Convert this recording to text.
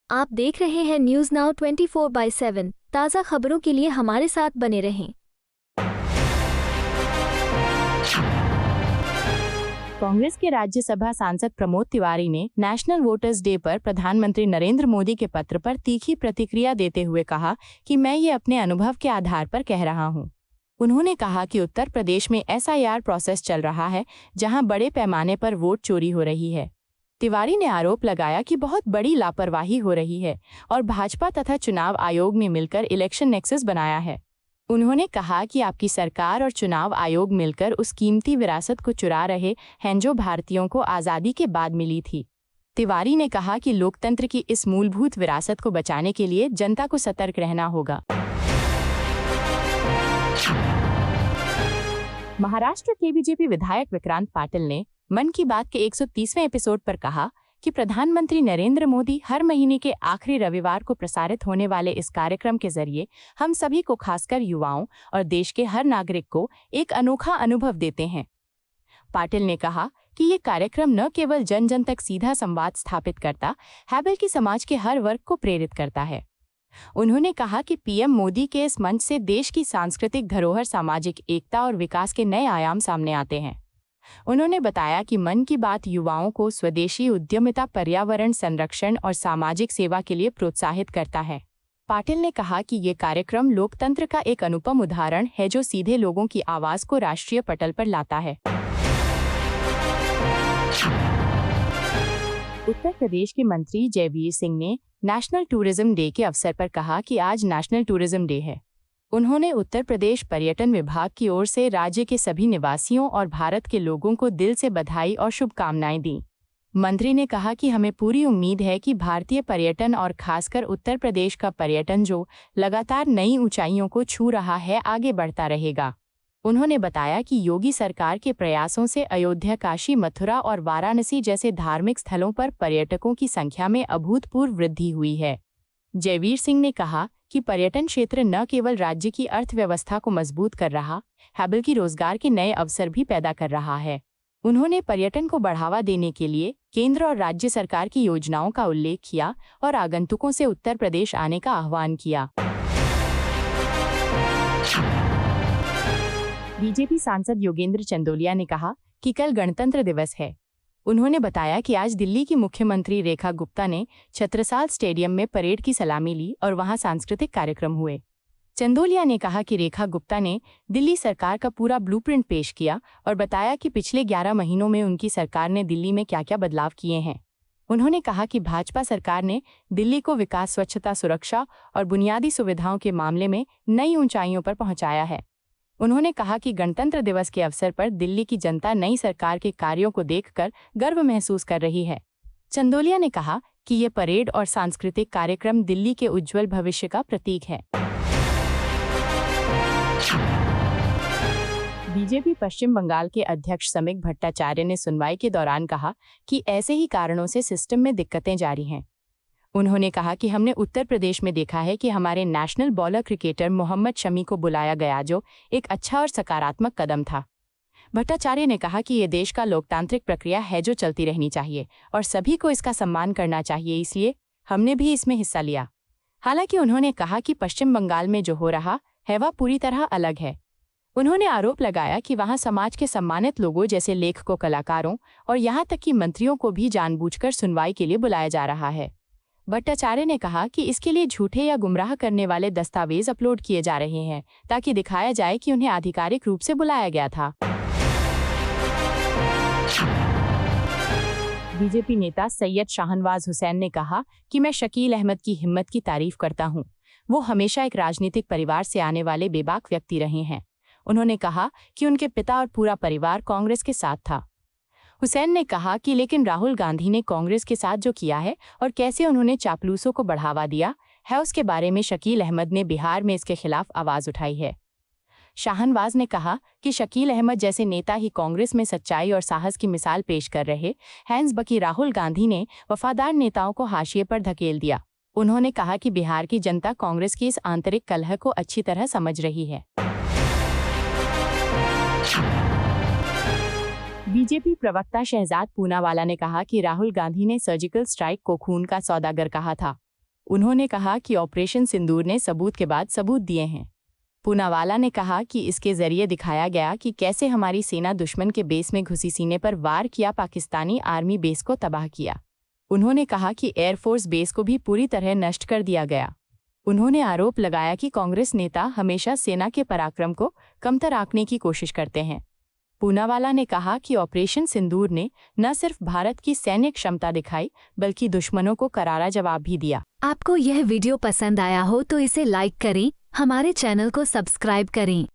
आप देख रहे हैं न्यूज़ नाउ 24/7 ताज़ा खबरों के लिए हमारे साथ बने रहें। कांग्रेस के राज्यसभा सांसद प्रमोद तिवारी ने नेशनल वोटर्स डे पर प्रधानमंत्री नरेंद्र मोदी के पत्र पर तीखी प्रतिक्रिया देते हुए कहा कि मैं ये अपने अनुभव के आधार पर कह रहा हूं। उन्होंने कहा कि उत्तर प्रदेश में SIR प्रोसेस चल रहा है, जहां बड़े पैमाने पर वोट चोरी हो रही है। तिवारी ने आरोप लगाया कि बहुत बड़ी लापरवाही हो रही है और भाजपा तथा चुनाव आयोग ने मिलकर इलेक्शन नेक्सस बनाया है। उन्होंने कहा कि आपकी सरकार और चुनाव आयोग मिलकर उस कीमती विरासत को चुरा रहे हैं जो भारतीयों को आज़ादी के बाद मिली थी। तिवारी ने कहा कि लोकतंत्र की इस मूलभूत विरासत को बचाने के लिए जनता को सतर्क रहना होगा। महाराष्ट्र के बीजेपी विधायक विक्रांत पाटिल ने मन की बात के 130वें एपिसोड पर कहा कि प्रधानमंत्री नरेंद्र मोदी हर महीने के आखिरी रविवार को प्रसारित होने वाले इस कार्यक्रम के जरिए हम सभी को, खासकर युवाओं और देश के हर नागरिक को, एक अनोखा अनुभव देते हैं। पाटिल ने कहा कि ये कार्यक्रम न केवल जन जन तक सीधा संवाद स्थापित करता है, बल्कि समाज के हर वर्ग को प्रेरित करता है। उन्होंने कहा कि PM मोदी के इस मंच से देश की सांस्कृतिक धरोहर, सामाजिक एकता और विकास के नए आयाम सामने आते हैं। उन्होंने बताया कि मन की बात युवाओं को स्वदेशी उद्यमिता, पर्यावरण संरक्षण और सामाजिक सेवा के लिए प्रोत्साहित करता है। पाटिल ने कहा कि ये कार्यक्रम लोकतंत्र का एक अनुपम उदाहरण है जो सीधे लोगों की आवाज को राष्ट्रीय पटल पर लाता है। उत्तर प्रदेश के मंत्री जयवीर सिंह ने नेशनल टूरिज्म डे के अवसर पर कहा कि आज नेशनल टूरिज्म डे है। उन्होंने उत्तर प्रदेश पर्यटन विभाग की ओर से राज्य के सभी निवासियों और भारत के लोगों को दिल से बधाई और शुभकामनाएं दी। मंत्री ने कहा कि हमें पूरी उम्मीद है कि भारतीय पर्यटन और खासकर उत्तर प्रदेश का पर्यटन, जो लगातार नई ऊंचाइयों को छू रहा है, आगे बढ़ता रहेगा। उन्होंने बताया कि योगी सरकार के प्रयासों से अयोध्या, काशी, मथुरा और वाराणसी जैसे धार्मिक स्थलों पर पर्यटकों की संख्या में अभूतपूर्व वृद्धि हुई है। जयवीर सिंह ने कहा कि पर्यटन क्षेत्र न केवल राज्य की अर्थव्यवस्था को मजबूत कर रहा है, बल्कि रोजगार के नए अवसर भी पैदा कर रहा है। उन्होंने पर्यटन को बढ़ावा देने के लिए केंद्र और राज्य सरकार की योजनाओं का उल्लेख किया और आगंतुकों से उत्तर प्रदेश आने का आह्वान किया। बीजेपी सांसद योगेंद्र चंदोलिया ने कहा कि कल गणतंत्र दिवस है। उन्होंने बताया कि आज दिल्ली की मुख्यमंत्री रेखा गुप्ता ने छत्रसाल स्टेडियम में परेड की सलामी ली और वहां सांस्कृतिक कार्यक्रम हुए। चंदोलिया ने कहा कि रेखा गुप्ता ने दिल्ली सरकार का पूरा ब्लूप्रिंट पेश किया और बताया कि पिछले 11 महीनों में उनकी सरकार ने दिल्ली में क्या क्या बदलाव किए हैं। उन्होंने कहा कि भाजपा सरकार ने दिल्ली को विकास, स्वच्छता, सुरक्षा और बुनियादी सुविधाओं के मामले में नई ऊंचाइयों पर पहुंचाया है। उन्होंने कहा कि गणतंत्र दिवस के अवसर पर दिल्ली की जनता नई सरकार के कार्यों को देखकर गर्व महसूस कर रही है। चंदोलिया ने कहा कि ये परेड और सांस्कृतिक कार्यक्रम दिल्ली के उज्जवल भविष्य का प्रतीक है। बीजेपी पश्चिम बंगाल के अध्यक्ष समीक भट्टाचार्य ने सुनवाई के दौरान कहा कि ऐसे ही कारणों से सिस्टम में दिक्कतें जारी हैं। उन्होंने कहा कि हमने उत्तर प्रदेश में देखा है कि हमारे national bowler cricketer Mohammed Shami को बुलाया गया, जो एक अच्छा और सकारात्मक कदम था। भट्टाचार्य ने कहा कि ये देश का लोकतांत्रिक प्रक्रिया है जो चलती रहनी चाहिए और सभी को इसका सम्मान करना चाहिए, इसलिए हमने भी इसमें हिस्सा लिया। हालांकि उन्होंने कहा कि पश्चिम बंगाल में जो हो रहा है वह पूरी तरह अलग है। उन्होंने आरोप लगाया कि वहां समाज के सम्मानित लोगों जैसे लेखकों, कलाकारों और यहाँ तक कि मंत्रियों को भी जानबूझकर सुनवाई के लिए बुलाया जा रहा है। भट्टाचार्य ने कहा कि इसके लिए झूठे या गुमराह करने वाले दस्तावेज अपलोड किए जा रहे हैं ताकि दिखाया जाए कि उन्हें आधिकारिक रूप से बुलाया गया था। बीजेपी नेता सैयद शाहनवाज हुसैन ने कहा कि मैं शकील अहमद की हिम्मत की तारीफ करता हूं। वो हमेशा एक राजनीतिक परिवार से आने वाले बेबाक व्यक्ति रहे हैं। उन्होंने कहा कि उनके पिता और पूरा परिवार कांग्रेस के साथ था। हुसैन ने कहा कि लेकिन राहुल गांधी ने कांग्रेस के साथ जो किया है और कैसे उन्होंने चापलूसों को बढ़ावा दिया है, उसके बारे में शकील अहमद ने बिहार में इसके खिलाफ आवाज उठाई है। शाहनवाज ने कहा कि शकील अहमद जैसे नेता ही कांग्रेस में सच्चाई और साहस की मिसाल पेश कर रहे हैं, बल्कि राहुल गांधी ने वफादार नेताओं को हाशिए पर धकेल दिया। उन्होंने कहा कि बिहार की जनता कांग्रेस की इस आंतरिक कलह को अच्छी तरह समझ रही है। बीजेपी प्रवक्ता शहजाद पूनावाला ने कहा कि राहुल गांधी ने सर्जिकल स्ट्राइक को खून का सौदागर कहा था। उन्होंने कहा कि ऑपरेशन सिंदूर ने सबूत के बाद सबूत दिए हैं। पूनावाला ने कहा कि इसके जरिए दिखाया गया कि कैसे हमारी सेना दुश्मन के बेस में घुसी, सीने पर वार किया, पाकिस्तानी आर्मी बेस को तबाह किया। उन्होंने कहा कि एयरफोर्स बेस को भी पूरी तरह नष्ट कर दिया गया। उन्होंने आरोप लगाया कि कांग्रेस नेता हमेशा सेना के पराक्रम को कमतर आंकने की कोशिश करते हैं। पूनावाला ने कहा कि ऑपरेशन सिंदूर ने न सिर्फ भारत की सैन्य क्षमता दिखाई बल्कि दुश्मनों को करारा जवाब भी दिया। आपको यह वीडियो पसंद आया हो तो इसे लाइक करें, हमारे चैनल को सब्सक्राइब करें।